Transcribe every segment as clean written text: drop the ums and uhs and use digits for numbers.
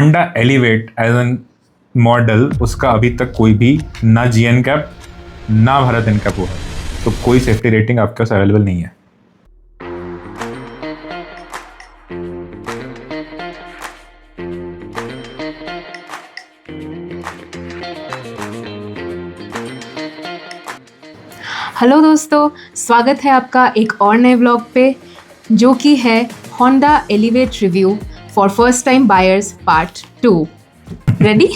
Honda Elevate as an model उसका अभी तक कोई भी ना जीएन कैप ना भारत एनकैप हुआ है, तो कोई सेफ्टी रेटिंग आपके पास अवेलेबल नहीं है। हेलो दोस्तों, स्वागत है आपका एक और नए व्लॉग पे जो कि है Honda elevate review for first time buyers part 2। Ready?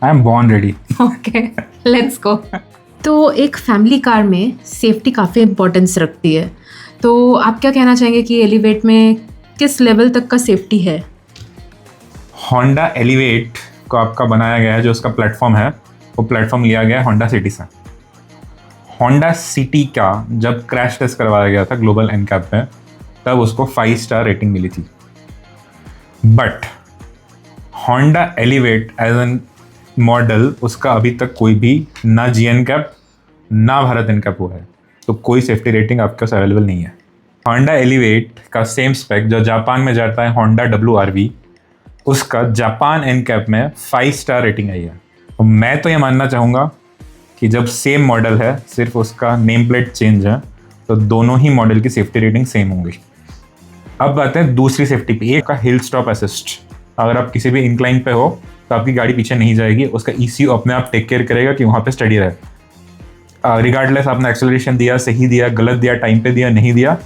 I am born ready. Okay, let's go. तो एक फैमिली कार में सेफ्टी काफ़ी इम्पोर्टेंस रखती है, तो आप क्या कहना चाहेंगे कि एलिवेट में किस लेवल तक का सेफ्टी है? होंडा एलिवेट को आपका बनाया गया है, जो उसका प्लेटफॉर्म है वो प्लेटफॉर्म लिया गया है होंडा सिटी से। होंडा सिटी का जब क्रैश टेस्ट करवाया गया था ग्लोबल एनकैप में, तब उसको 5 स्टार रेटिंग मिली थी। But Honda Elevate as an model उसका अभी तक कोई भी ना जीएन कैप ना भारत एनकैप हुआ है, तो कोई सेफ्टी रेटिंग आपके पास अवेलेबल नहीं है। होंडा एलिवेट का सेम स्पेक जो जापान में जाता है होंडा WRV, उसका जापान एनकैप में 5 स्टार रेटिंग आई है। तो मैं तो ये मानना चाहूँगा कि जब सेम मॉडल है, सिर्फ उसका नेम प्लेट चेंज है, तो दोनों ही मॉडल की सेफ्टी रेटिंग सेम होंगी। अब बात है दूसरी सेफ्टी पे। एक का हिल स्टॉप असिस्ट, अगर आप किसी भी इंक्लाइन पे हो तो आपकी गाड़ी पीछे नहीं जाएगी, उसका ECU अपने आप टेक केयर करेगा कि वहाँ पे स्टडी रहे। रिगार्डलेस आपने एक्सेलरेशन दिया, सही दिया, गलत दिया, टाइम पे दिया, नहीं दिया,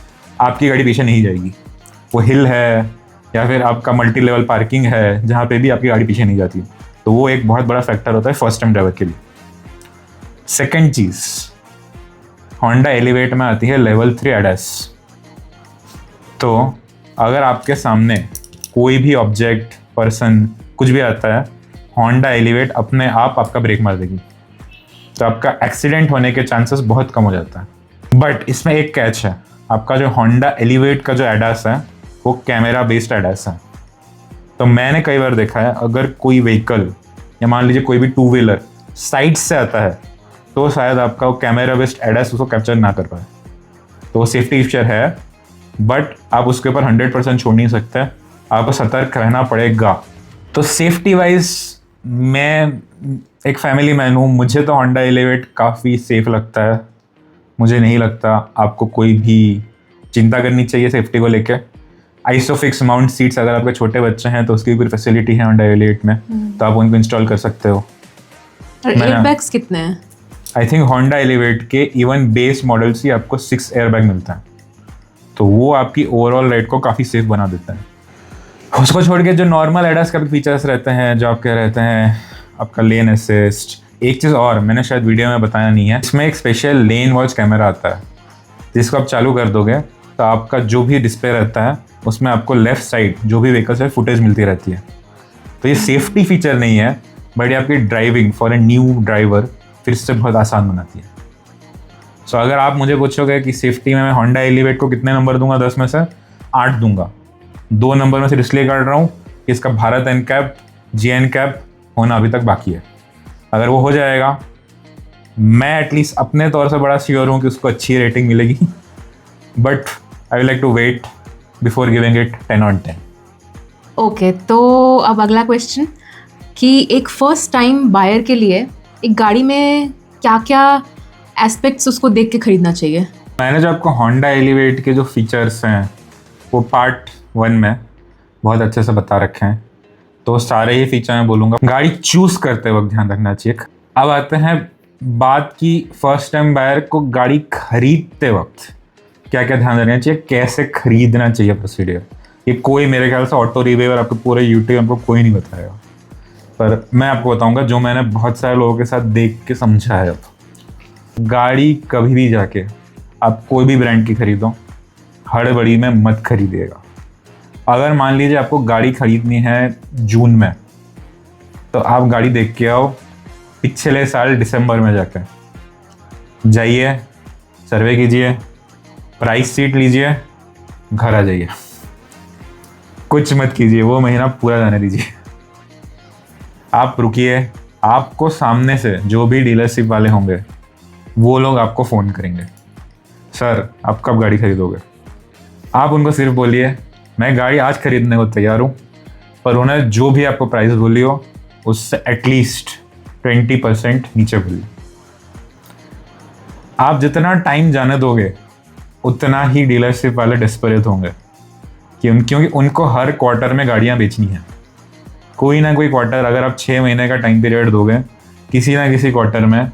आपकी गाड़ी पीछे नहीं जाएगी। वो हिल है या फिर आपका मल्टी लेवल पार्किंग है, जहाँ पे भी आपकी गाड़ी पीछे नहीं जाती, तो वो एक बहुत बड़ा फैक्टर होता है फर्स्ट टाइम ड्राइवर के लिए। सेकेंड चीज़, होंडा एलिवेट में आती है लेवल 3 ADAS। तो अगर आपके सामने कोई भी ऑब्जेक्ट, पर्सन, कुछ भी आता है, होंडा एलिवेट अपने आप आपका ब्रेक मार देगी, तो आपका एक्सीडेंट होने के चांसेस बहुत कम हो जाता है। बट इसमें एक कैच है, आपका जो होंडा एलिवेट का जो ADAS है वो कैमरा बेस्ड ADAS है। तो मैंने कई बार देखा है, अगर कोई व्हीकल या मान लीजिए कोई भी टू व्हीलर साइड से आता है, तो शायद आपका वो कैमरा बेस्ड ADAS उसको कैप्चर ना कर पाए। तो वो सेफ्टी फीचर है, बट आप उसके ऊपर 100% छोड़ नहीं सकते, आपको सतर्क रहना पड़ेगा। तो सेफ्टी वाइज मैं एक फैमिली मैन हूँ, मुझे तो होंडा एलिवेट काफ़ी सेफ लगता है। मुझे नहीं लगता आपको कोई भी चिंता करनी चाहिए सेफ्टी को लेके। आइसोफिक्स माउंट सीट्स, अगर आपके छोटे बच्चे हैं तो उसकी भी फैसिलिटी है होंडा एलिवेट में, तो आप उनको इंस्टॉल कर सकते हो। और एयरबैग्स कितने हैं? आई थिंक होंडा एलिवेट के इवन बेस मॉडल से आपको 6 एयरबैग मिलता है, तो वो आपकी ओवरऑल राइड को काफ़ी सेफ बना देता है। उसको छोड़ के जो नॉर्मल ADAS का भी फीचर्स रहते हैं, जो आपके रहते हैं आपका लेन असिस्ट। एक चीज़ और मैंने शायद वीडियो में बताया नहीं है, इसमें एक स्पेशल लेन वॉच कैमरा आता है, जिसको आप चालू कर दोगे तो आपका जो भी डिस्प्ले रहता है उसमें आपको लेफ्ट साइड जो भी व्हीकल से फुटेज मिलती रहती है। तो ये सेफ्टी फीचर नहीं है, बट ये आपकी driving for a new driver फिर से बहुत आसान बनाती है। सो अगर आप मुझे पूछोगे कि सेफ्टी में मैं होंडा एलिवेट को कितने नंबर दूंगा 10 में से 8 दूंगा। 2 नंबर में से इसलिए काट रहा हूँ कि इसका भारत एनकैप, जीएन कैप होना अभी तक बाकी है। अगर वो हो जाएगा, मैं एटलीस्ट अपने तौर से बड़ा श्योर हूँ कि उसको अच्छी रेटिंग मिलेगी, but I will like to wait before giving it 10 on 10। Okay, तो अब अगला क्वेश्चन कि एक फर्स्ट टाइम बायर के लिए एक गाड़ी में क्या क्या एस्पेक्ट्स उसको देख के खरीदना चाहिए? मैंने जो आपको होंडा एलिवेट के जो फीचर्स हैं वो पार्ट 1 में बहुत अच्छे से बता रखे हैं, तो सारे ही फीचर मैं बोलूँगा। गाड़ी चूज़ करते वक्त ध्यान रखना चाहिए। अब आते हैं बात की फर्स्ट टाइम बायर को गाड़ी खरीदते वक्त क्या क्या ध्यान रखना चाहिए, कैसे खरीदना चाहिए प्रोसीडियर। ये कोई मेरे ख्याल से ऑटो रिव्यूअर आपको पूरे यूट्यूब को कोई नहीं बताएगा, पर मैं आपको बताऊँगा जो मैंने बहुत सारे लोगों के साथ देख के समझा है। गाड़ी कभी भी जाके आप कोई भी ब्रांड की खरीदो, हड़बड़ी में मत खरीदिएगा। अगर मान लीजिए आपको गाड़ी खरीदनी है जून में, तो आप गाड़ी देख के आओ पिछले साल दिसंबर में जाके। जाइए, सर्वे कीजिए, प्राइस सीट लीजिए, घर आ जाइए। कुछ मत कीजिए, वो महीना पूरा जाने दीजिए। आप रुकिए, आपको सामने से जो भी डीलरशिप वाले होंगे वो लोग आपको फ़ोन करेंगे, सर आप कब गाड़ी खरीदोगे। आप उनको सिर्फ बोलिए मैं गाड़ी आज खरीदने को तैयार हूँ, पर उन्होंने जो भी आपको प्राइस बोली हो उससे एटलीस्ट 20% नीचे बोली। आप जितना टाइम जाने दोगे उतना ही डीलरशिप वाले डेस्परेट होंगे क्योंकि उनको हर क्वार्टर में गाड़ियां बेचनी है। कोई ना कोई क्वार्टर, अगर आप 6 महीने का टाइम पीरियड दोगे, किसी ना किसी क्वार्टर में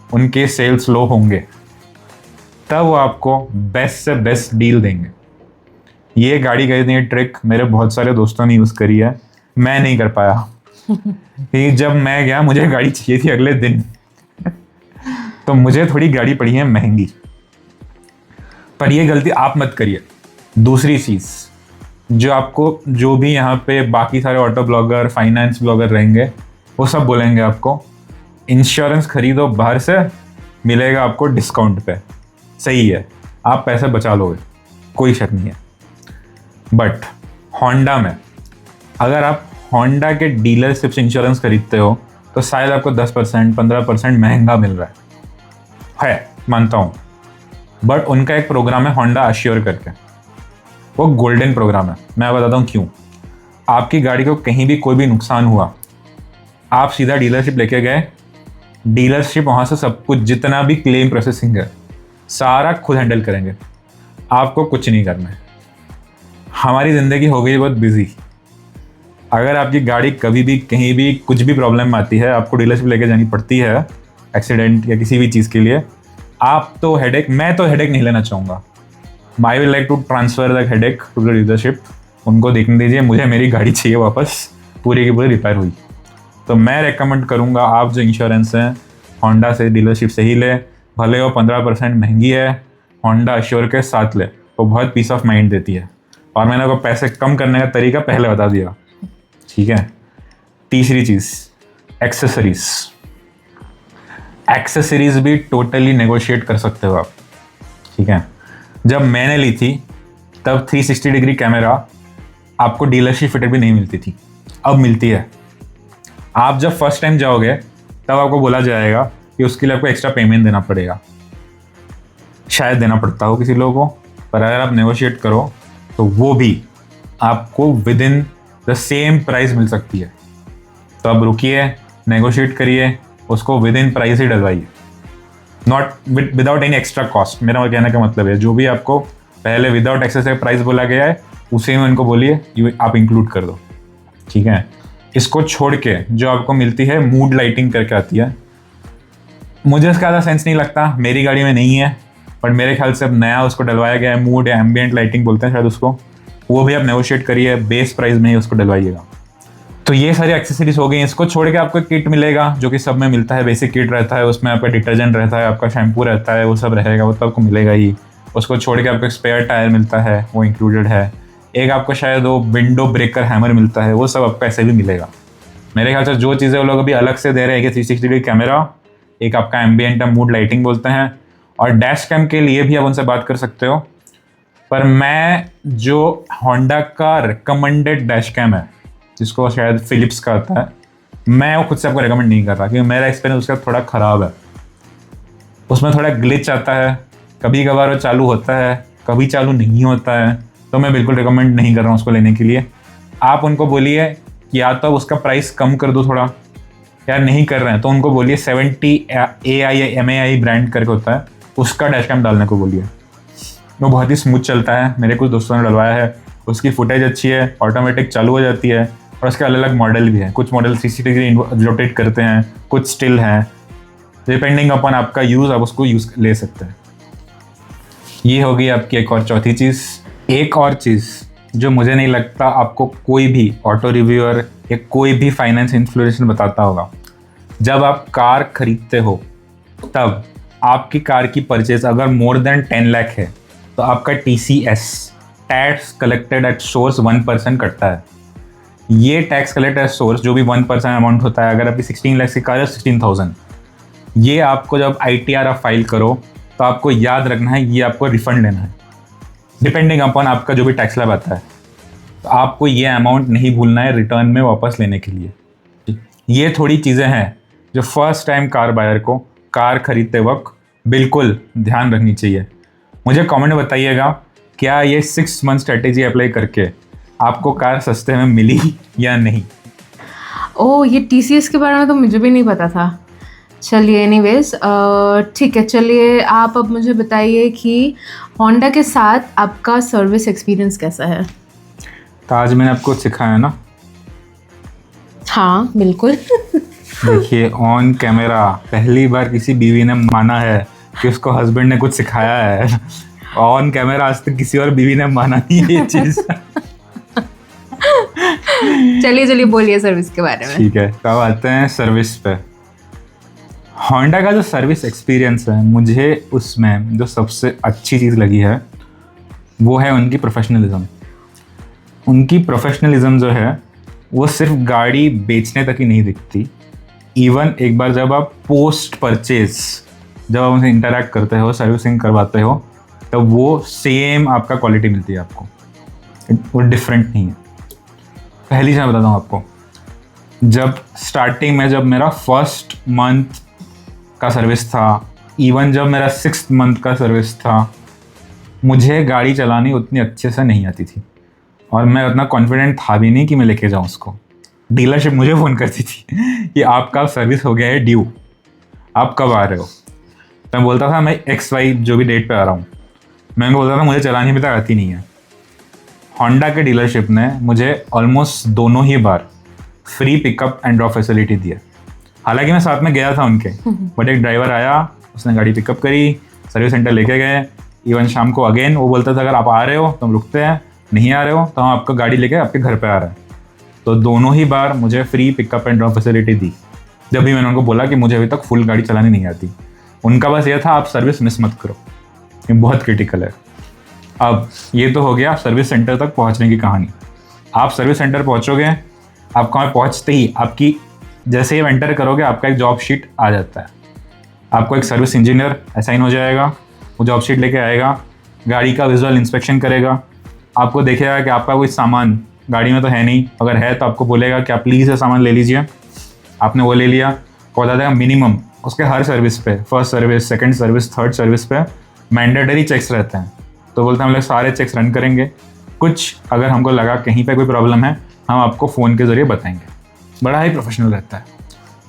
उनके सेल्स लो होंगे, तब वो आपको बेस्ट से बेस्ट डील देंगे। ये गाड़ी खरीदने की ट्रिक मेरे बहुत सारे दोस्तों ने यूज़ करी है, मैं नहीं कर पाया। कि जब मैं गया मुझे गाड़ी चाहिए थी अगले दिन तो मुझे थोड़ी गाड़ी पड़ी है महंगी। पर ये गलती आप मत करिए। दूसरी चीज़ जो भी यहाँ पे बाकी सारे ऑटो ब्लॉगर, फाइनेंस ब्लॉगर रहेंगे, वो सब बोलेंगे आपको इंश्योरेंस खरीदो बाहर से, मिलेगा आपको डिस्काउंट पे। सही है, आप पैसे बचा लोगे, कोई शक नहीं है। बट होंडा में अगर आप होंडा के डीलरशिप से इंश्योरेंस खरीदते हो तो शायद आपको 10% 15% महंगा मिल रहा है, मानता हूँ। बट उनका एक प्रोग्राम है होंडा अश्योर करके, वो गोल्डन प्रोग्राम है। मैं बताता हूँ क्यों। आपकी गाड़ी को कहीं भी कोई भी नुकसान हुआ, आप सीधा डीलरशिप लेके गए, डीलरशिप वहाँ से सब कुछ जितना भी क्लेम प्रोसेसिंग है सारा खुद हैंडल करेंगे, आपको कुछ नहीं करना है। हमारी ज़िंदगी हो गई बहुत बिजी। अगर आपकी गाड़ी कभी भी कहीं भी कुछ भी प्रॉब्लम आती है, आपको डीलरशिप लेके जानी पड़ती है एक्सीडेंट या किसी भी चीज़ के लिए, मैं तो हेडेक नहीं लेना चाहूँगा। I will like to transfer the headache to the dealership. उनको देखने दीजिए, मुझे मेरी गाड़ी चाहिए वापस, पूरी की पूरी रिपेयर हुई। तो मैं रेकमेंड करूँगा आप जो इंश्योरेंस है होंडा से डीलरशिप से ही ले, भले वो 15% महंगी है, होंडा अश्योर के साथ ले, वो बहुत पीस ऑफ माइंड देती है। और मैंने आपको पैसे कम करने का तरीका पहले बता दिया, ठीक है। तीसरी चीज़, एक्सेसरीज भी टोटली नेगोशिएट कर सकते हो आप, ठीक है। जब मैंने ली थी तब 360 डिग्री कैमरा आपको डीलरशिप फिटेड भी नहीं मिलती थी, अब मिलती है। आप जब फर्स्ट टाइम जाओगे तब आपको बोला जाएगा कि उसके लिए आपको एक्स्ट्रा पेमेंट देना पड़ेगा, शायद देना पड़ता हो किसी लोगों को, पर अगर आप नेगोशिएट करो तो वो भी आपको within the same price मिल सकती है। तो आप रुकिए, नेगोशिएट करिए, उसको विद इन प्राइस ही डलवाइए, not without any extra cost. मेरा कहने का मतलब है जो भी आपको पहले विदाउट एक्सेस प्राइस बोला गया है उसे में उनको बोलिए आप इंक्लूड कर दो, ठीक है। इसको छोड़ के जो आपको मिलती है मूड लाइटिंग करके आती है, मुझे इसका ज़्यादा सेंस नहीं लगता, मेरी गाड़ी में नहीं है, बट मेरे ख्याल से अब नया उसको डलवाया गया है, मूड या एम्बियंट लाइटिंग बोलते हैं शायद उसको। वो भी आप नेगोशिएट करिए, बेस प्राइस में ही उसको डलवाइएगा। तो ये सारी एक्सेसरीज हो गई। इसको छोड़ के आपको किट मिलेगा जो कि सब में मिलता है, बेसिक किट रहता है, उसमें आपका डिटर्जेंट रहता है, आपका शैम्पू रहता है, वो सब रहेगा, वो तो आपको मिलेगा ही। उसको छोड़ के आपको स्पेयर टायर मिलता है, वो इंक्लूडेड है। एक आपको शायद वो विंडो ब्रेकर हैमर मिलता है, वो सब आपको ऐसे भी मिलेगा। मेरे ख्याल से जो चीज़ें वो लोग अभी अलग से दे रहे हैं, 360 डिग्री कैमरा, एक आपका एम्बियंट मूड लाइटिंग बोलते हैं, और डैश कैम के लिए भी आप उनसे बात कर सकते हो। पर मैं जो होंडा का रिकमेंडेड डैश कैम है, जिसको शायद फिलिप्स का आता है, मैं वो खुद से आपको रिकमेंड नहीं कर रहा क्योंकि मेरा एक्सपीरियंस उसका थोड़ा ख़राब है। उसमें थोड़ा ग्लिच आता है, कभी कभार वो चालू होता है, कभी चालू नहीं होता है, तो मैं बिल्कुल रिकमेंड नहीं कर रहा हूँ उसको लेने के लिए। आप उनको बोलिए कि या तो उसका प्राइस कम कर दो थोड़ा, यार नहीं कर रहे हैं तो उनको बोलिए 70 AI MAI ब्रांड करके होता है, उसका डैश कैम डालने को बोलिए। वो बहुत ही स्मूथ चलता है, मेरे कुछ दोस्तों ने डलवाया है, उसकी फुटेज अच्छी है, ऑटोमेटिक चालू हो जाती है, और उसके अलग अलग मॉडल भी हैं। कुछ मॉडल 360 डिग्री रोटेट करते हैं, कुछ स्टिल हैं, डिपेंडिंग अपॉन आपका यूज़ आप उसको यूज़ ले सकते हैं। ये होगी आपकी एक और चौथी चीज़। एक और चीज़ जो मुझे नहीं लगता आपको कोई भी ऑटो रिव्यूअर या कोई भी फाइनेंस इन्फ्लुएंसर बताता होगा, जब आप कार खरीदते हो तब आपकी कार की परचेज अगर मोर देन 10 लाख है तो आपका TCS, tax collected at source 1% कटता है। ये टैक्स कलेक्टेड एट सोर्स जो भी 1% अमाउंट होता है, अगर आपकी 16 लाख की कार है 16,000, ये आपको जब ITR आप फाइल करो तो आपको याद रखना है ये आपको रिफंड लेना है, डिपेंडिंग अपॉन आपका जो भी टैक्स स्लैब आता है। तो आपको ये अमाउंट नहीं भूलना है रिटर्न में वापस लेने के लिए। ये थोड़ी चीज़ें हैं जो फर्स्ट टाइम कार बायर को कार खरीदते वक्त बिल्कुल ध्यान रखनी चाहिए। मुझे कमेंट में बताइएगा क्या ये 6 मंथ स्ट्रेटेजी अप्लाई करके आपको कार सस्ते में मिली या नहीं? ओह, ये TCS के बारे में तो मुझे भी नहीं पता था। चलिए एनीवेज, ठीक है, चलिए आप अब मुझे बताइए कि होंडा के साथ आपका सर्विस एक्सपीरियंस कैसा है? तो आज मैंने आपको सिखाया ना, हाँ बिल्कुल। देखिए ऑन कैमरा पहली बार किसी बीवी ने माना है कि उसको हस्बैंड ने कुछ सिखाया है। ऑन कैमरा आज तक किसी और बीवी ने माना नहीं ये चीज़। चलिए चलिए बोलिए सर्विस के बारे में। ठीक है, तो अब आते हैं सर्विस पे। होंडा का जो सर्विस एक्सपीरियंस है, मुझे उसमें जो सबसे अच्छी चीज़ लगी है वो है उनकी प्रोफेशनलिज्म। उनकी प्रोफेशनलिज्म जो है वो सिर्फ गाड़ी बेचने तक ही नहीं दिखती। इवन एक बार जब आप पोस्ट परचेज जब आप उनसे इंटरेक्ट करते हो, सर्विसिंग करवाते हो, तब वो सेम आपका क्वालिटी मिलती है आपको, वो डिफरेंट नहीं है। पहली चीज़ मैं बताता हूँ आपको, जब स्टार्टिंग में जब मेरा फर्स्ट मंथ का सर्विस था, इवन जब मेरा 6th मंथ का सर्विस था, मुझे गाड़ी चलानी उतनी अच्छे से नहीं आती थी और मैं उतना कॉन्फिडेंट था भी नहीं कि मैं लेके जाऊँ उसको। डीलरशिप मुझे फ़ोन करती थी कि आपका सर्विस हो गया है ड्यू, आप कब आ रहे हो? तो मैं बोलता था मैं XY जो भी डेट पे आ रहा हूँ। मैं उनको बोलता था मुझे चलानी अभी तक आती नहीं है। होंडा के डीलरशिप ने मुझे ऑलमोस्ट दोनों ही बार free pickup and drop facility दी है। हालांकि मैं साथ में गया था उनके, बट एक ड्राइवर आया, उसने गाड़ी पिकअप करी, सर्विस सेंटर लेके गए। इवन शाम को अगेन वो बोलता था अगर आप आ रहे हो तो हम रुकते हैं, नहीं आ रहे हो तो हम आपका गाड़ी लेके आपके घर पे आ रहे हैं। तो दोनों ही बार मुझे free pickup and drop facility दी, जब भी मैंने उनको बोला कि मुझे अभी तक फुल गाड़ी चलानी नहीं आती। उनका बस ये था आप सर्विस मिस मत करो, ये बहुत क्रिटिकल है। अब ये तो हो गया सर्विस सेंटर तक पहुंचने की कहानी। आप सर्विस सेंटर पहुंचोगे, आप वहाँ पहुंचते ही आपकी जैसे ही एंटर करोगे आपका एक जॉब शीट आ जाता है। आपको एक सर्विस इंजीनियर असाइन हो जाएगा, वो जॉब शीट लेके आएगा, गाड़ी का विजुअल इंस्पेक्शन करेगा, आपको देखेगा कि आपका कोई सामान गाड़ी में तो है नहीं, अगर है तो आपको बोलेगा कि आप प्लीज़ ये सामान ले लीजिए। आपने वो ले लिया, को बता देगा मिनिमम उसके हर सर्विस पे, first service, second service, third service पे मैंडेटरी चेक्स रहते हैं। तो बोलते हैं हम लोग सारे चेक्स रन करेंगे, कुछ अगर हमको लगा कहीं पे कोई प्रॉब्लम है हम आपको फ़ोन के ज़रिए बताएंगे। बड़ा ही प्रोफेशनल रहता है।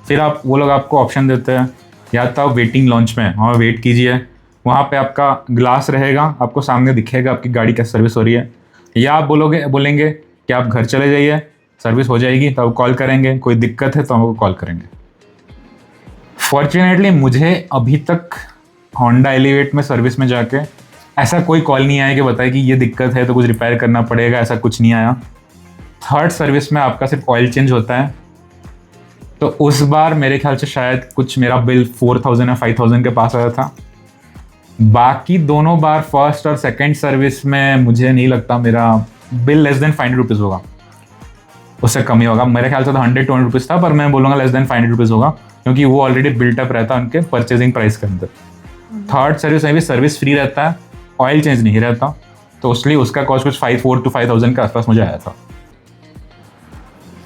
फिर आप वो लोग आपको ऑप्शन देते हैं, या तो आप वेटिंग लॉन्च में वहाँ वेट कीजिए, वहाँ पे आपका ग्लास रहेगा, आपको सामने दिखेगा आपकी गाड़ी कैसे सर्विस हो रही है। या आप बोलेंगे कि आप घर चले जाइए, सर्विस हो जाएगी तो आप कॉल करेंगे, कोई दिक्कत है तो हमको कॉल करेंगे। फॉर्चुनेटली मुझे अभी तक होंडा एलिवेट में सर्विस में जाके ऐसा कोई कॉल नहीं आया कि बताए कि ये दिक्कत है तो कुछ रिपेयर करना पड़ेगा, ऐसा कुछ नहीं आया। थर्ड सर्विस में आपका सिर्फ ऑयल चेंज होता है, तो उस बार मेरे ख्याल से शायद कुछ मेरा बिल 4000 या 5000 के पास आया था। बाकी दोनों बार फर्स्ट और सेकंड सर्विस में मुझे नहीं लगता मेरा बिल लेस देन 500 रुपीज़ होगा, उससे कम ही होगा। मेरे ख्याल से तो 100-200 रुपीज़ था, पर मैं बोलूँगा लेस देन 500 रुपीज़ होगा, क्योंकि वो ऑलरेडी बिल्टअप रहता है उनके परचेजिंग प्राइस के अंदर। थर्ड सर्विस में भी सर्विस फ्री रहता है, ऑयल चेंज नहीं रहता, तो इसलिए उसका कॉस्ट कुछ 4 to 5000 के आसपास मुझे आया था।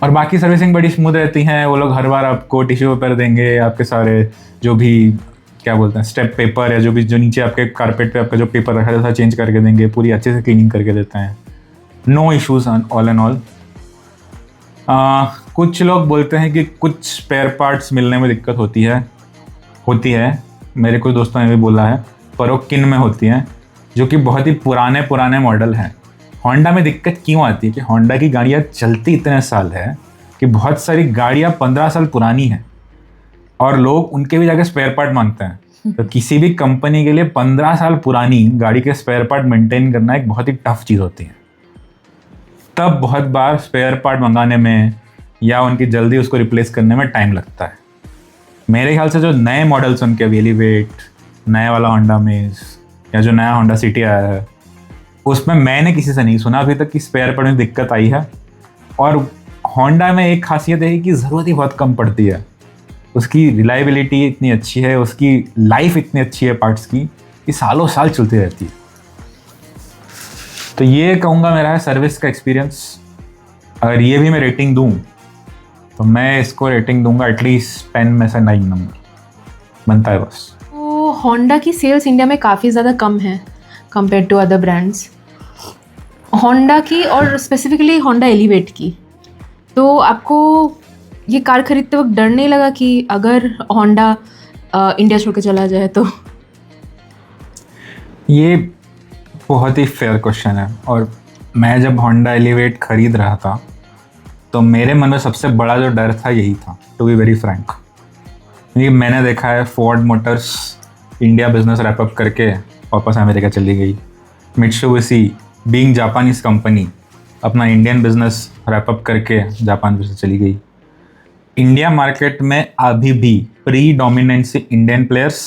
और बाकी सर्विसिंग बड़ी स्मूथ रहती हैं, वो लोग हर बार आपको टिश्यू पेपर देंगे, आपके सारे जो भी क्या बोलते हैं स्टेप पेपर या जो भी जो नीचे आपके कारपेट पे आपका जो पेपर रखा रहता है चेंज करके देंगे, पूरी अच्छे से क्लीनिंग करके देते हैं। No issues all and all. कुछ लोग बोलते हैं कि कुछ स्पेयर पार्ट्स मिलने में दिक्कत होती है, मेरे कुछ दोस्तों ने भी बोला है, पर वो किन में होती हैं, जो कि बहुत ही पुराने मॉडल हैं। होंडा में दिक्कत क्यों आती है कि होंडा की गाड़ियाँ चलती इतने साल है कि बहुत सारी गाड़ियाँ 15 साल पुरानी हैं और लोग उनके भी जाके स्पेयर पार्ट मांगते हैं। तो किसी भी कंपनी के लिए 15 साल पुरानी गाड़ी के स्पेयर पार्ट मेंटेन करना एक बहुत ही टफ चीज़ होती है। तब बहुत बार स्पेयर पार्ट मंगाने में या उनकी जल्दी उसको रिप्लेस करने में टाइम लगता है। मेरे ख्याल से जो नए मॉडल्स उनके एलिवेट, नया वाला होंडा मेज या जो नया होंडा सिटी आया है, उसमें मैंने किसी से नहीं सुना अभी तक कि स्पेयर पार्ट में दिक्कत आई है। और होंडा में एक खासियत है कि ज़रूरत ही बहुत कम पड़ती है, उसकी रिलायबिलिटी इतनी अच्छी है, उसकी लाइफ इतनी अच्छी है पार्ट्स की कि सालों साल चलती रहती है। तो ये कहूँगा मेरा है सर्विस का एक्सपीरियंस। अगर ये भी मैं रेटिंग दूँ तो मैं इसको रेटिंग दूंगा एटलीस्ट 10 में से 9 नंबर बनता है बस। तो होंडा की सेल्स इंडिया में काफ़ी ज़्यादा कम है compare to other brands, Honda की और स्पेसिफिकली होंडा एलिवेट की, तो आपको ये कार खरीदते वक्त डर नहीं लगा कि अगर होंडा इंडिया छोड़ के चला जाए तो? ये बहुत ही फेयर क्वेश्चन है। और मैं जब होंडा एलिवेट खरीद रहा था तो मेरे मन में सबसे बड़ा जो डर था यही था, टू बी वेरी फ्रैंक। क्योंकि मैंने देखा है Ford Motors India business wrap up करके वापस अमेरिका चली गई। मित्सुबिशी बीइंग जापानीज कंपनी अपना इंडियन बिजनेस रैप अप करके जापान बिजनेस चली गई। इंडिया मार्केट में अभी भी प्री डोमिनेंसी इंडियन प्लेयर्स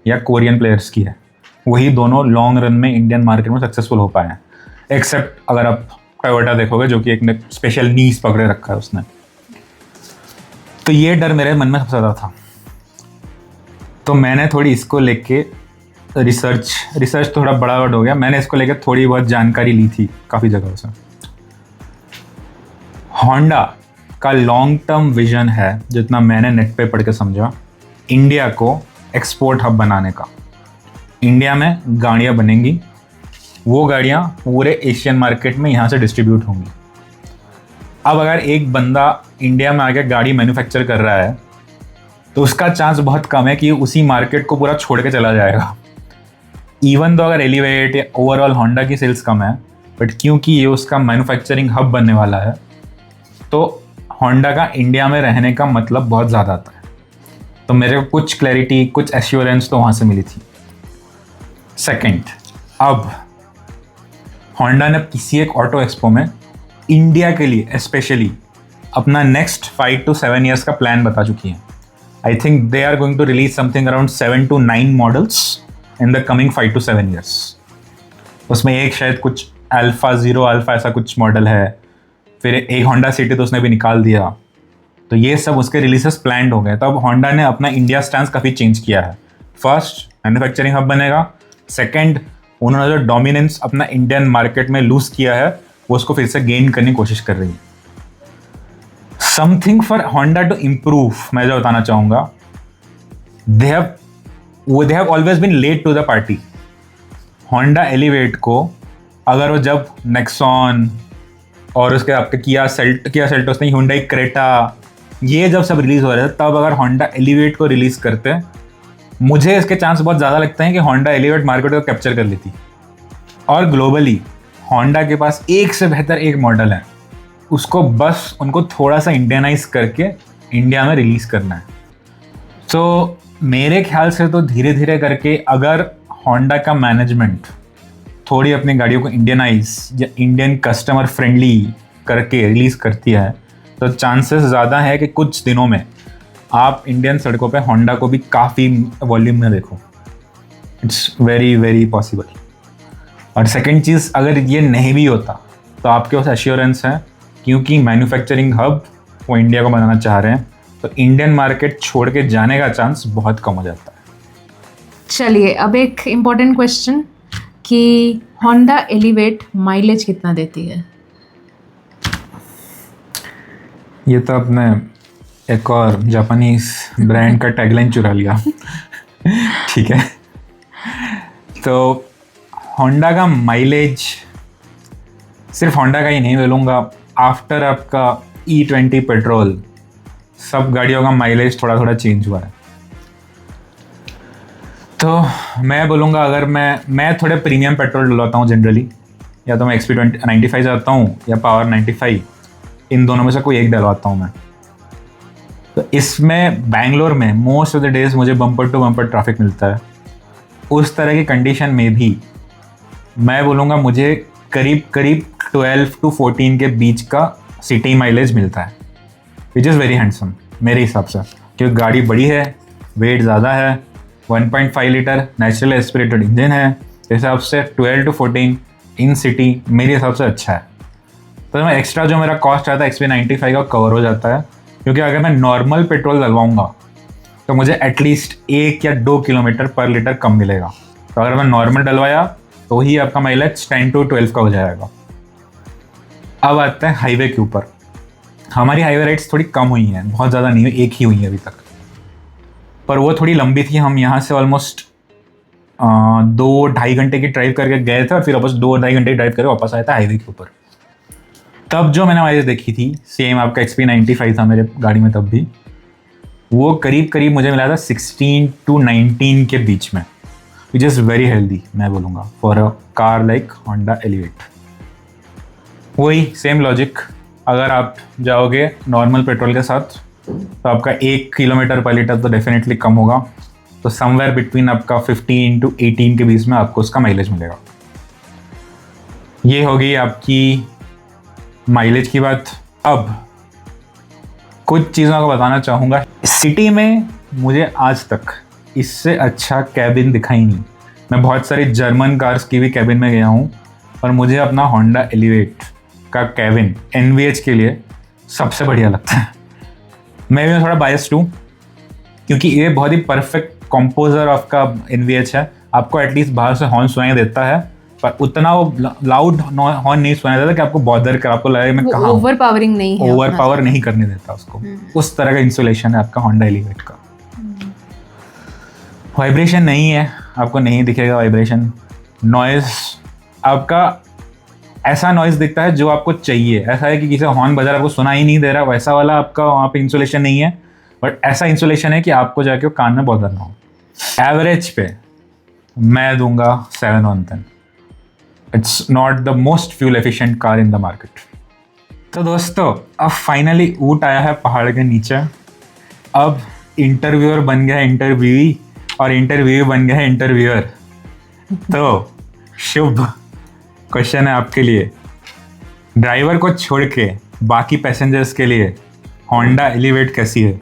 या कोरियन प्लेयर्स की है। वही दोनों लॉन्ग रन में इंडियन मार्केट में सक्सेसफुल हो पाए हैं, एक्सेप्ट अगर आप टोयोटा देखोगे जो कि एक स्पेशल नीज पकड़े रखा है उसने। तो ये डर मेरे मन में सबसे ज़्यादा था। तो मैंने थोड़ी इसको लेके रिसर्च थोड़ा बड़ा वर्ड हो गया, मैंने इसको लेके थोड़ी बहुत जानकारी ली थी काफ़ी जगहों से। होंडा का लॉन्ग टर्म विजन है, जितना मैंने नेट पे पढ़ के समझा, इंडिया को एक्सपोर्ट हब बनाने का। इंडिया में गाड़ियाँ बनेंगी, वो गाड़ियाँ पूरे एशियन मार्केट में यहाँ से डिस्ट्रीब्यूट होंगी। अब अगर एक बंदा इंडिया में आके गाड़ी मैन्युफैक्चर कर रहा है तो उसका चांस बहुत कम है कि उसी मार्केट को पूरा छोड़ के चला जाएगा। इवन तो अगर एलिवेट या ओवरऑल होंडा की सेल्स कम है, बट क्योंकि ये उसका मैन्युफैक्चरिंग हब बनने वाला है तो होंडा का इंडिया में रहने का मतलब बहुत ज़्यादा आता है। तो मेरे को कुछ क्लैरिटी, कुछ एश्योरेंस तो वहाँ से मिली थी। सेकंड, अब होंडा ने किसी एक ऑटो एक्सपो में इंडिया के लिए स्पेशली अपना नेक्स्ट 5 to 7 ईयर्स का प्लान बता चुकी है। I think they are going to release something around 7 to 9 models in the coming 5 to 7 years. उसमें एक शायद कुछ अल्फा, ज़ीरो अल्फा ऐसा कुछ मॉडल है, फिर एक होंडा सिटी तो उसने भी निकाल दिया। तो ये सब उसके रिलीजेस प्लान्ड हो गए। तो अब होंडा ने अपना इंडिया स्टैंस काफ़ी चेंज किया है। फर्स्ट, मैन्युफैक्चरिंग हब बनेगा। सेकंड, उन्होंने जो डोमिनेंस अपना इंडियन मार्केट में लूज किया है वो उसको फिर से गेन करने की कोशिश कर रही है। Something for Honda to improve, मैं जो बताना चाहूँगा, they have always been late to the party. Honda Elevate को अगर वो जब नेक्सॉन और उसके आपके किया सेल्टोस नहीं, हुंडई क्रेटा, ये जब सब रिलीज़ हो रहे थे, तब अगर होंडा एलिवेट को रिलीज़ करते, मुझे इसके चांस बहुत ज़्यादा लगते हैं कि होंडा एलिवेट मार्केट को कैप्चर कर लेती। और ग्लोबली होंडा के पास एक से बेहतर एक मॉडल है, उसको बस उनको थोड़ा सा इंडियनाइज करके इंडिया में रिलीज़ करना है। तो मेरे ख्याल से तो धीरे धीरे करके अगर होंडा का मैनेजमेंट थोड़ी अपनी गाड़ियों को इंडियनाइज या इंडियन कस्टमर फ्रेंडली करके रिलीज़ करती है तो चांसेस ज़्यादा है कि कुछ दिनों में आप इंडियन सड़कों पे होंडा को भी काफ़ी वॉल्यूम में देखो। It's very very possible. और सेकंड चीज़, अगर ये नहीं भी होता तो आपके पास एश्योरेंस है, क्योंकि मैन्युफैक्चरिंग हब वो इंडिया को बनाना चाह रहे हैं, तो इंडियन मार्केट छोड़ के जाने का चांस बहुत कम हो जाता है। चलिए, अब एक इम्पॉर्टेंट क्वेश्चन कि होंडा एलिवेट माइलेज कितना देती है? ये तो अपने एक और जापानीज ब्रांड का टैगलाइन चुरा लिया। ठीक है, तो होंडा का माइलेज सिर्फ होंडा का ही नहीं बोलूँगा, आफ्टर आपका E20 पेट्रोल सब गाड़ियों का माइलेज थोड़ा थोड़ा चेंज हुआ है। तो मैं बोलूँगा, अगर मैं थोड़े प्रीमियम पेट्रोल डलवाता हूँ जनरली, या तो मैं XP95 जाता हूँ या पावर 95, इन दोनों में से कोई एक डलवाता हूँ मैं। तो इसमें बैंगलोर में मोस्ट ऑफ द डेज मुझे बम्पर टू बम्पर ट्रैफिक मिलता है। उस तरह की कंडीशन में भी मैं बोलूँगा मुझे करीब 12 to 14 के बीच का सिटी माइलेज मिलता है, विच इज़ वेरी हैंडसम मेरे हिसाब से, क्योंकि गाड़ी बड़ी है, वेट ज़्यादा है, 1.5 लीटर नेचुरल एस्पिरेटेड इंजन है, इस हिसाब से 12 to 14 इन सिटी मेरे हिसाब से अच्छा है। तो मैं एक्स्ट्रा जो मेरा कॉस्ट आता है XP95 का कवर हो जाता है, क्योंकि अगर मैं नॉर्मल पेट्रोल डलवाऊँगा तो मुझे एटलीस्ट 1 या 2 किलोमीटर पर लीटर कम मिलेगा। तो अगर मैं नॉर्मल डलवाया तो ही आपका माइलेज 10 to 12 का हो जाएगा। अब आता है हाईवे के ऊपर। हमारी हाईवे राइड्स थोड़ी कम हुई हैं, बहुत ज़्यादा नहीं हुई, एक ही हुई है अभी तक, पर वो थोड़ी लंबी थी। हम यहाँ से ऑलमोस्ट 2-2.5 घंटे की ड्राइव करके गए थे और फिर वापस 2-2.5 घंटे की ड्राइव करके वापस आया था हाईवे के ऊपर। तब जो मैंने माइलेज देखी थी, सेम आपका XP95 था मेरे गाड़ी में तब भी, वो करीब करीब मुझे मिला था 16 to 19 के बीच में, विच इज़ वेरी हेल्दी मैं बोलूँगा for a car like Honda elevate. वही सेम लॉजिक, अगर आप जाओगे नॉर्मल पेट्रोल के साथ तो आपका 1 किलोमीटर पर लीटर तो डेफिनेटली कम होगा, तो समवेयर बिटवीन आपका 15 to 18 के बीच में आपको उसका माइलेज मिलेगा। ये होगी आपकी माइलेज की बात। अब कुछ चीज़ों को बताना चाहूँगा। सिटी में मुझे आज तक इससे अच्छा कैबिन दिखा ही नहीं। मैं बहुत सारी जर्मन कार्स की भी कैबिन में गया हूँ और मुझे अपना होंडा एलिवेट का कैबिन NVH के लिए सबसे बढ़िया लगता है। मैं भी थोड़ा बायस्ड हूँ क्योंकि ये बहुत ही परफेक्ट कंपोजर ऑफ का NVH है। आपको एटलीस्ट बाहर से हॉर्न सुनाई देता है, पर उतना वो लाउड हॉर्न नहीं सुनाई देता कि आपको बॉदर कर, आपको लगे मैं कहाँ हूँ। ओवरपावरिंग नहीं है, ओवरपावर नहीं करने देता उसको। उस तरह का इंसुलेशन है आपका होंडा एलिवेट का। वाइब्रेशन नहीं है, आपको नहीं दिखेगा वाइब्रेशन। नॉइज़ आपका ऐसा नॉइज़ दिखता है जो आपको चाहिए। ऐसा है कि किसी हॉर्न बजा आपको सुना ही नहीं दे रहा, वैसा वाला आपका वहाँ पे इंसुलेशन नहीं है, बट ऐसा इंसुलेशन है कि आपको जाके कान में बॉदर ना हो। एवरेज पे मैं दूंगा 7/10। It's not the most fuel efficient car in the market. तो दोस्तों, अब फाइनली ऊँट आया है पहाड़ के नीचे। अब इंटरव्यूअर बन गया है इंटरव्यूई और इंटरव्यू बन गया है इंटरव्यूअर। तो शुभ क्वेश्चन है आपके लिए, ड्राइवर को छोड़ के बाकी पैसेंजर्स के लिए होंडा एलिवेट कैसी है?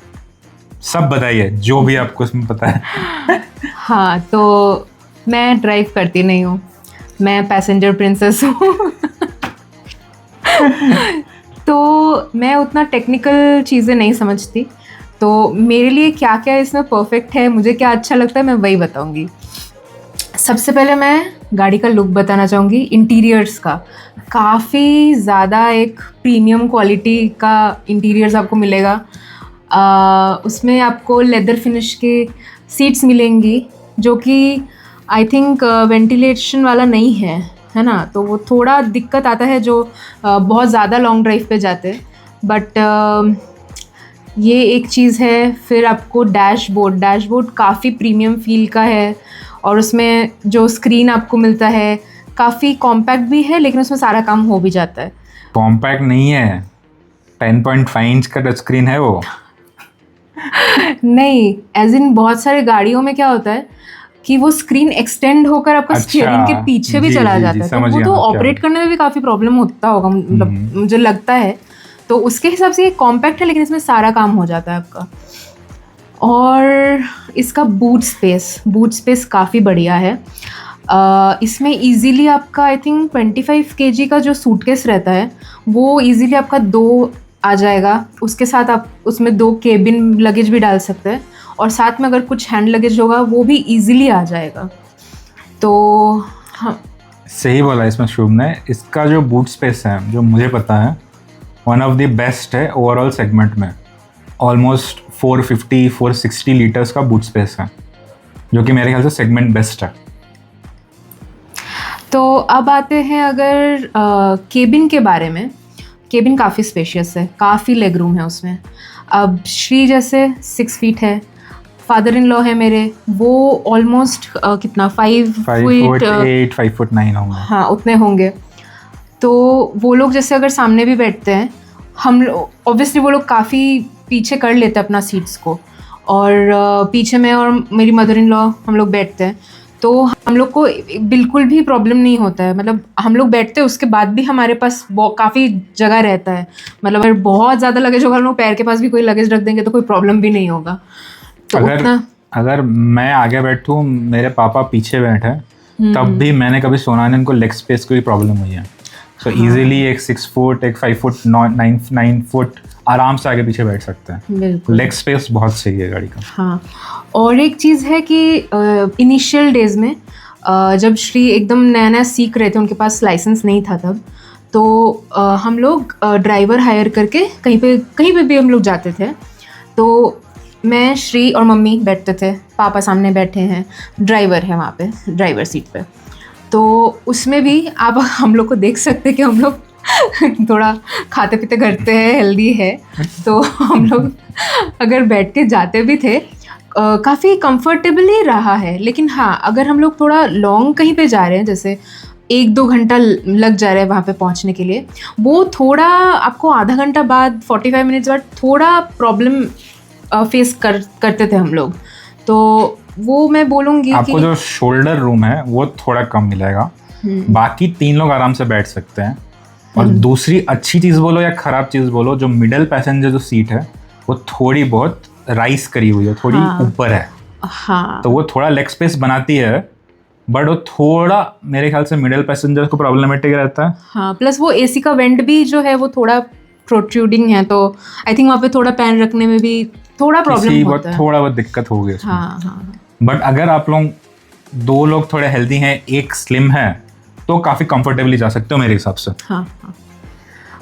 सब बताइए जो भी आपको उसमें पता है। हाँ, तो मैं ड्राइव करती नहीं हूँ, मैं पैसेंजर प्रिंसेस हूँ। तो मैं उतना टेक्निकल चीज़ें नहीं समझती, तो मेरे लिए क्या क्या इसमें परफेक्ट है, मुझे क्या अच्छा लगता है, मैं वही बताऊँगी। सबसे पहले मैं गाड़ी का लुक बताना चाहूँगी। इंटीरियर्स का काफ़ी ज़्यादा एक प्रीमियम क्वालिटी का इंटीरियर्स आपको मिलेगा। उसमें आपको लेदर फिनिश के सीट्स मिलेंगी जो कि आई थिंक वेंटिलेशन वाला नहीं है ना, तो वो थोड़ा दिक्कत आता है जो बहुत ज़्यादा लॉन्ग ड्राइव पे जाते हैं, बट ये एक चीज़ है। फिर आपको डैशबोर्ड काफ़ी प्रीमियम फील का है और उसमें जो स्क्रीन आपको मिलता है काफ़ी कॉम्पैक्ट भी है, लेकिन उसमें सारा काम हो भी जाता है। कॉम्पैक्ट नहीं है, 10.5 इंच का टच स्क्रीन है वो। नहीं, एज इन बहुत सारे गाड़ियों में क्या होता है कि वो स्क्रीन एक्सटेंड होकर आपका स्टीयरिंग के पीछे भी चला जाता है, तो वो तो ऑपरेट करने में भी काफ़ी प्रॉब्लम होता होगा, मतलब मुझे लगता है। तो उसके हिसाब से ये कॉम्पैक्ट है, लेकिन इसमें सारा काम हो जाता है आपका। और इसका बूट स्पेस काफ़ी बढ़िया है। इसमें इजीली आपका आई थिंक 25 kg का जो सूटकेस रहता है वो इजीली आपका 2 आ जाएगा। उसके साथ आप उसमें 2 केबिन लगेज भी डाल सकते हैं, और साथ में अगर कुछ हैंड लगेज होगा वो भी इजीली आ जाएगा। तो हाँ, सही बोला इसमें शुभ ने। इसका जो बूट स्पेस है, जो मुझे पता है, वन ऑफ द बेस्ट है ओवरऑल सेगमेंट में। ऑलमोस्ट 450-460 लीटर्स का बूट स्पेस है, जो कि मेरे ख्याल से सेगमेंट बेस्ट है। तो अब आते हैं अगर केबिन के बारे में। केबिन काफ़ी स्पेशियस है, काफ़ी लेग रूम है उसमें। अब श्री जैसे 6 फीट है, फादर इन लॉ है मेरे, वो ऑलमोस्ट कितना 5 फीट 8, 5'9" होंगे। हाँ, उतने होंगे। तो वो लोग जैसे अगर सामने भी बैठते हैं, हम लोग ऑब्वियसली वो लोग काफ़ी पीछे कर लेते हैं अपना सीट्स को, और पीछे में और मेरी मदर इन लॉ हम लोग बैठते हैं, तो हम लोग को बिल्कुल भी प्रॉब्लम नहीं होता है। मतलब हम लोग बैठते हैं, उसके बाद भी हमारे पास काफ़ी जगह रहता है। मतलब अगर बहुत ज़्यादा लगेज होगा, हम लोग पैर के पास भी कोई लगेज रख देंगे तो कोई प्रॉब्लम भी नहीं होगा। तो अगर मैं आगे बैठूँ, मेरे पापा पीछे बैठे, तब भी मैंने कभी सुना नहीं उनको लेग स्पेस की प्रॉब्लम हुई है। तो इजीली एक 6 फुट, एक 5 फुट, 9 फुट आराम से आगे पीछे बैठ सकते हैं। बिल्कुल, लेग स्पेस बहुत सही है गाड़ी का। हाँ, और एक चीज़ है कि इनिशियल डेज में जब श्री एकदम नया सीख रहे थे, उनके पास लाइसेंस नहीं था तब, तो हम लोग ड्राइवर हायर करके कहीं पे भी हम लोग जाते थे। तो मैं, श्री और मम्मी बैठते थे, पापा सामने बैठे हैं, ड्राइवर है वहाँ पे, ड्राइवर सीट पे। तो उसमें भी आप हम लोग को देख सकते हैं कि हम लोग थोड़ा खाते पीते करते हैं, हेल्दी है, तो हम लोग अगर बैठ के जाते भी थे काफ़ी कंफर्टेबल ही रहा है। लेकिन हाँ, अगर हम लोग थोड़ा लॉन्ग कहीं पे जा रहे हैं, जैसे 1-2 घंटा लग जा रहा है वहाँ पे पहुँचने के लिए, वो थोड़ा आपको आधा घंटा बाद, 45 मिनट्स बाद थोड़ा प्रॉब्लम फेस करते थे हम लोग। तो वो मैं बोलूँगी आपको जो शोल्डर रूम है वो थोड़ा कम मिलेगा, बाकी 3 लोग आराम से बैठ सकते हैं। और दूसरी अच्छी चीज़ बोलो या ख़राब चीज़ बोलो, जो मिडल पैसेंजर जो सीट है वो थोड़ी बहुत राइस करी हुई है, थोड़ी ऊपर है। हाँ, तो वो थोड़ा लेग स्पेस बनाती है, बट वो थोड़ा मेरे ख्याल से मिडिल पैसेंजर को प्रॉब्लमेटिक रहता है। हाँ, प्लस वो एसी का वेंट भी जो है वो थोड़ा प्रोट्रूडिंग है, तो आई थिंक वहाँ पे थोड़ा पैन रखने में भी थोड़ा प्रॉब्लम होता है। थोड़ा बहुत दिक्कत होगी उसमें। हाँ हाँ। बट अगर आप लोग 2 लोग थोड़े हेल्दी हैं, एक स्लिम है, तो काफ़ी कंफर्टेबली जा सकते हो मेरे हिसाब से। हाँ हाँ।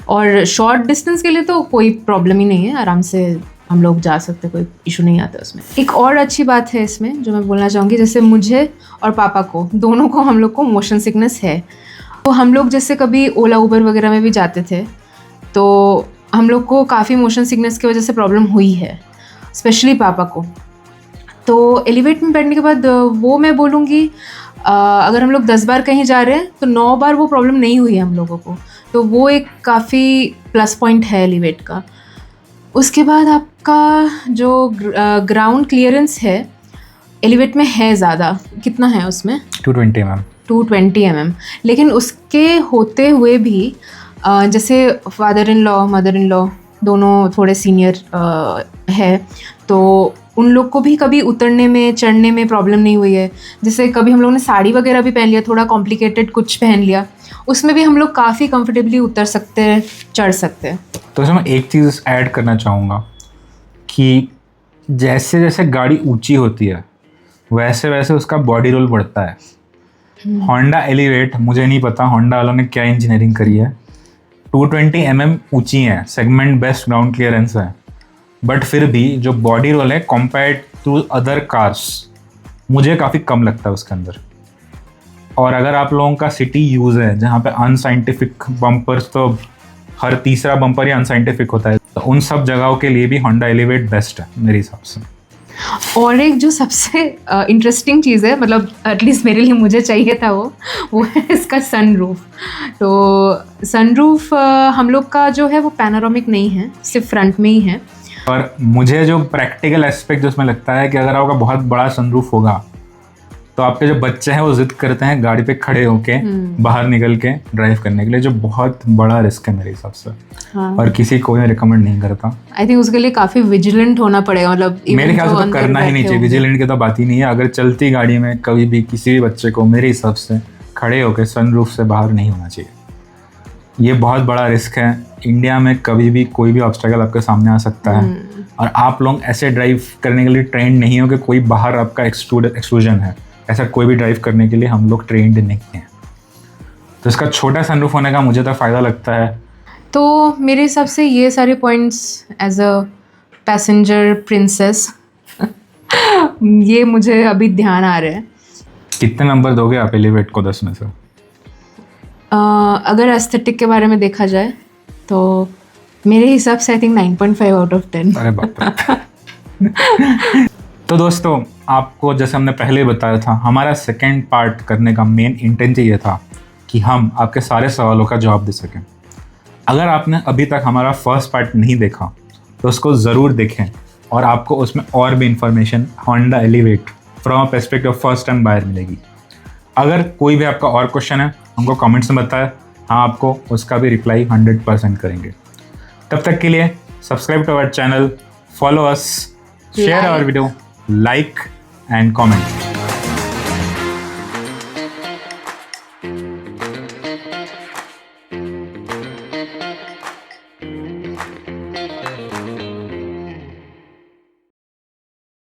और शॉर्ट डिस्टेंस के लिए तो कोई प्रॉब्लम ही नहीं है, आराम से हम लोग जा सकते, कोई इशू नहीं आता उसमें। एक और अच्छी बात है इसमें जो मैं बोलना चाहूँगी, जैसे मुझे और पापा को, दोनों को, हम लोग को मोशन सिकनेस है। तो हम लोग जैसे कभी ओला उबर वगैरह में भी जाते थे, तो हम लोग को काफ़ी मोशन सिकनेस की वजह से प्रॉब्लम हुई है, स्पेशली पापा को। तो एलिवेट में बैठने के बाद वो मैं बोलूँगी, अगर हम लोग 10 बार कहीं जा रहे हैं तो 9 बार वो प्रॉब्लम नहीं हुई है हम लोगों को। तो वो एक काफ़ी प्लस पॉइंट है एलिवेट का। उसके बाद आपका जो ग्राउंड क्लियरेंस है एलिवेट में है ज़्यादा, कितना है उसमें? 220 mm। 220 mm। लेकिन उसके होते हुए भी जैसे father in law, mother in law दोनों थोड़े सीनियर है, तो उन लोग को भी कभी उतरने में, चढ़ने में प्रॉब्लम नहीं हुई है। जैसे कभी हम लोग ने साड़ी वगैरह भी पहन लिया, थोड़ा कॉम्प्लिकेटेड कुछ पहन लिया, उसमें भी हम लोग काफ़ी कंफर्टेबली उतर सकते हैं, चढ़ सकते हैं। तो इसमें एक चीज़ ऐड करना चाहूँगा कि जैसे जैसे गाड़ी ऊंची होती है वैसे वैसे उसका बॉडी रोल बढ़ता है। होंडा एलिवेट, मुझे नहीं पता होंडा वालों ने क्या इंजीनियरिंग करी है, 220 mm ऊंची है, सेगमेंट बेस्ट ग्राउंड क्लियरेंस है, बट फिर भी जो बॉडी रोल है कंपेयर्ड टू अदर कार्स मुझे काफ़ी कम लगता है उसके अंदर। और अगर आप लोगों का सिटी यूज़ है जहाँ पे अनसाइंटिफिक बम्पर्स, तो हर तीसरा बम्पर ही अनसाइंटिफिक होता है, तो उन सब जगहों के लिए भी होंडा एलिवेट बेस्ट है मेरे हिसाब से। और एक जो सबसे इंटरेस्टिंग चीज़ है, मतलब एटलीस्ट मेरे लिए मुझे चाहिए था, वो है इसका सनरूफ। तो सनरूफ हम लोग का जो है वो पैनोरामिक नहीं है, सिर्फ फ्रंट में ही है। और मुझे जो प्रैक्टिकल एस्पेक्ट जो उसमें लगता है कि अगर आपका बहुत बड़ा सनरूफ होगा तो आपके जो बच्चे हैं वो जिद करते हैं गाड़ी पे खड़े होके बाहर निकल के ड्राइव करने के लिए, जो बहुत बड़ा रिस्क है मेरे हिसाब से। हाँ। और किसी को मैं रिकमेंड नहीं करता। आई थिंक उसके लिए काफ़ी विजिलेंट होना पड़ेगा, मतलब मेरे ख्याल से तो करना ही नहीं चाहिए। विजिलेंट की तो बात ही नहीं है। अगर चलती गाड़ी में कभी भी किसी भी बच्चे को मेरे हिसाब से खड़े होकर सनरूफ से बाहर नहीं होना चाहिए। ये बहुत बड़ा रिस्क है। इंडिया में कभी भी कोई भी ऑब्स्टेकल आपके सामने आ सकता है, और आप लोग ऐसे ड्राइव करने के लिए ट्रेंड नहीं हो कि कोई बाहर आपका एक्सक्लूजन है। ऐसा कोई भी ड्राइव करने के लिए हम लोग ट्रेंड नहीं हैं। तो इसका छोटा सनरूफ होने का मुझे तो फ़ायदा लगता है। तो मेरे हिसाब से ये सारे points as a passenger princess ये मुझे अभी ध्यान आ रहे हैं। कितने नंबर दोगे आप एलिवेट को 10 में से? अगर एस्थेटिक के बारे में देखा जाए तो मेरे हिसाब से आई थिंक 9.5 आउट ऑफ 10। अरे बाप रे। तो दोस्तों, आपको जैसे हमने पहले ही बताया था, हमारा सेकेंड पार्ट करने का मेन इंटेंट ये था कि हम आपके सारे सवालों का जवाब दे सकें। अगर आपने अभी तक हमारा फर्स्ट पार्ट नहीं देखा तो उसको ज़रूर देखें, और आपको उसमें और भी information Honda Elevate from a perspective of first time buyer मिलेगी। अगर कोई भी आपका और क्वेश्चन है हमको कमेंट्स में बताएं, हम आपको उसका भी रिप्लाई 100% करेंगे। तब तक के लिए subscribe to our channel, follow us, share our video, like and comment.